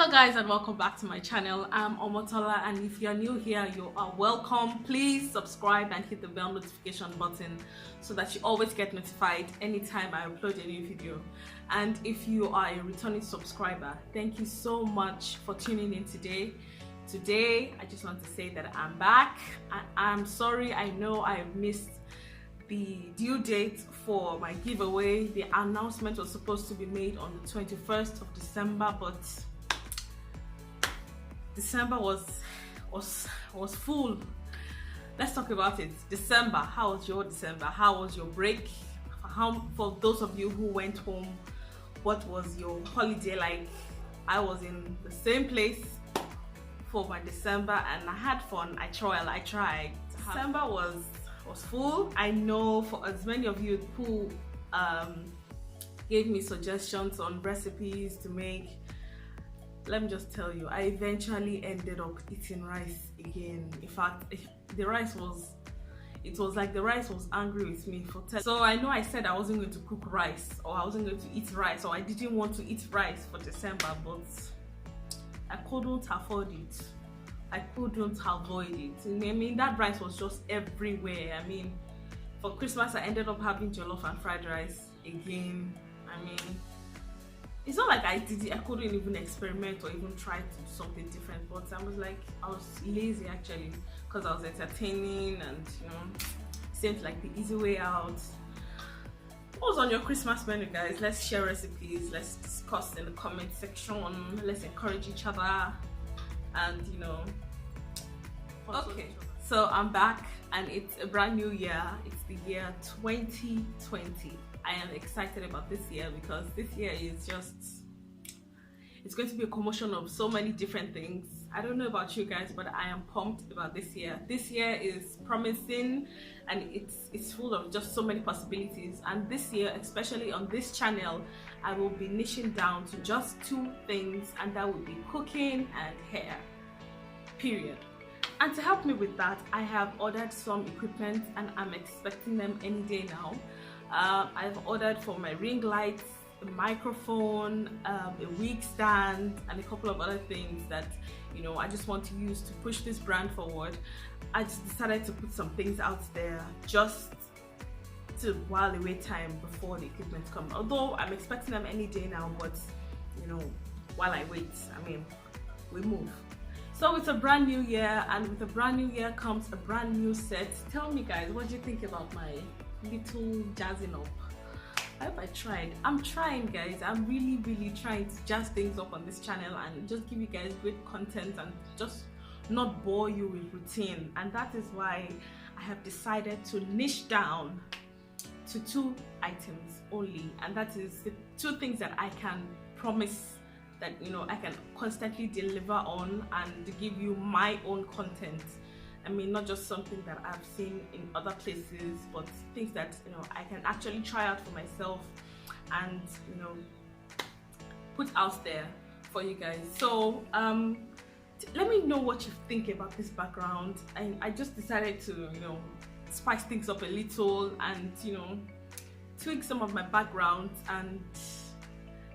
Hello guys and welcome back to my channel. I'm Omotola, and if you're new here, you are welcome. Please subscribe and hit the bell notification button so that you always get notified anytime I upload a new video. And if you are a returning subscriber, thank you so much for tuning in today. Today I just want to say that I'm back. I'm sorry, I know I missed the due date for my giveaway. The announcement was supposed to be made on the 21st of December, but December was full. Let's talk about it. December, how was your December? How was your break? For those of you who went home, what was your holiday like? I was in the same place for my December and I had fun. I tried. December was full. I know for as many of you who gave me suggestions on recipes to make, let me just tell you, I eventually ended up eating rice again. In fact, the rice was angry with me for 10. So I know I said I wasn't going to cook rice, or I wasn't going to eat rice, or I didn't want to eat rice for December, but I couldn't afford it. I couldn't avoid it. I mean, that rice was just everywhere. I mean, for Christmas I ended up having jollof and fried rice again. I mean, it's not like I couldn't even experiment or even try to do something different, but I was lazy actually, because I was entertaining and seemed like the easy way out. What was on your Christmas menu, guys? Let's share recipes, let's discuss in the comment section, let's encourage each other, and okay, so I'm back and it's a brand new year. It's the year 2020. I am excited about this year because this year is it's going to be a commotion of so many different things. I don't know about you guys, but I am pumped about this year. This year is promising and it's full of just so many possibilities. And this year, especially on this channel, I will be niching down to just two things, and that would be cooking and hair, period. And to help me with that, I have ordered some equipment and I'm expecting them any day now. I've ordered for my ring lights, a microphone, a wig stand, and a couple of other things that I just want to use to push this brand forward. I just decided to put some things out there just to while away time before the equipment comes. Although I'm expecting them any day now, but while I wait, I mean, we move. So it's a brand new year, and with a brand new year comes a brand new set. Tell me guys, what do you think about my little jazzing up? I hope I tried. I'm trying, guys. I'm really trying to jazz things up on this channel and just give you guys great content and just not bore you with routine. And that is why I have decided to niche down to two items only, and that is the two things that I can promise that I can constantly deliver on and to give you my own content. I mean, not just something that I've seen in other places, but things that I can actually try out for myself and put out there for you guys. So let me know what you think about this background. And I just decided to spice things up a little and tweak some of my background, and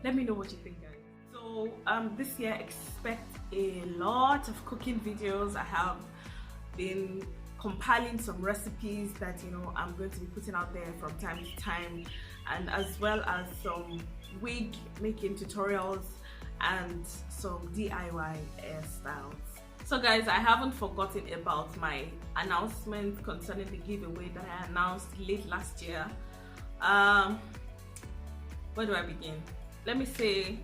let me know what you think, guys. So this year expect a lot of cooking videos. I have been compiling some recipes that I'm going to be putting out there from time to time, and as well as some wig making tutorials and some DIY hairstyles. So guys, I haven't forgotten about my announcement concerning the giveaway that I announced late last year. Where do I begin? Let me say,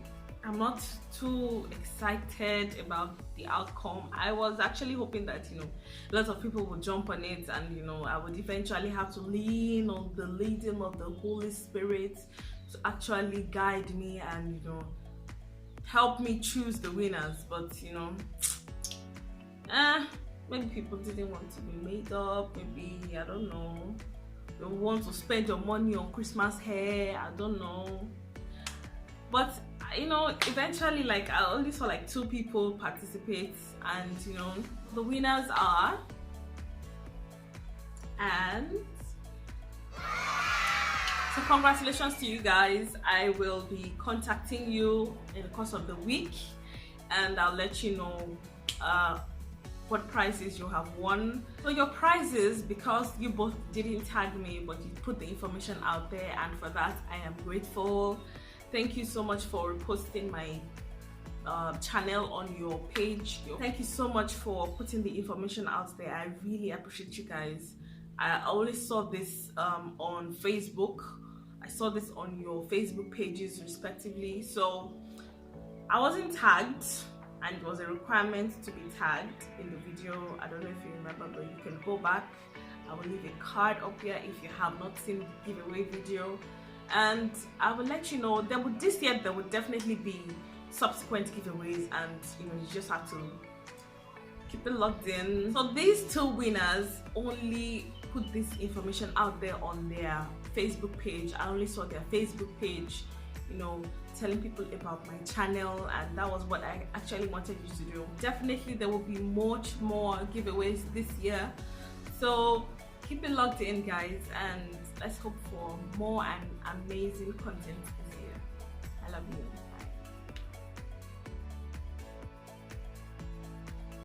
I'm not too excited about the outcome. I was actually hoping that lots of people would jump on it, and I would eventually have to lean on the leading of the Holy Spirit to actually guide me and help me choose the winners. But many people didn't want to be made up. Maybe, I don't know, you want to spend your money on Christmas hair, I don't know. But eventually, I only saw two people participate, and the winners are, and so congratulations to you guys. I will be contacting you in the course of the week and I'll let you know what prizes you have won. So your prizes, because you both didn't tag me but you put the information out there, and for that I am grateful. Thank you so much for reposting my channel on your page. Thank you so much for putting the information out there. I really appreciate you guys. I only saw this on Facebook. I saw this on your Facebook pages respectively, so I wasn't tagged, and it was a requirement to be tagged in the video. I don't know if you remember, but you can go back. I will leave a card up here if you have not seen the giveaway video, and I will let you know this year there will definitely be subsequent giveaways, and you just have to keep it locked in. So these two winners only put this information out there on their Facebook page. I only saw their Facebook page, telling people about my channel, and that was what I actually wanted you to do. Definitely there will be much more giveaways this year, so keep it locked in, guys, and let's hope for more and amazing content this year. I love you.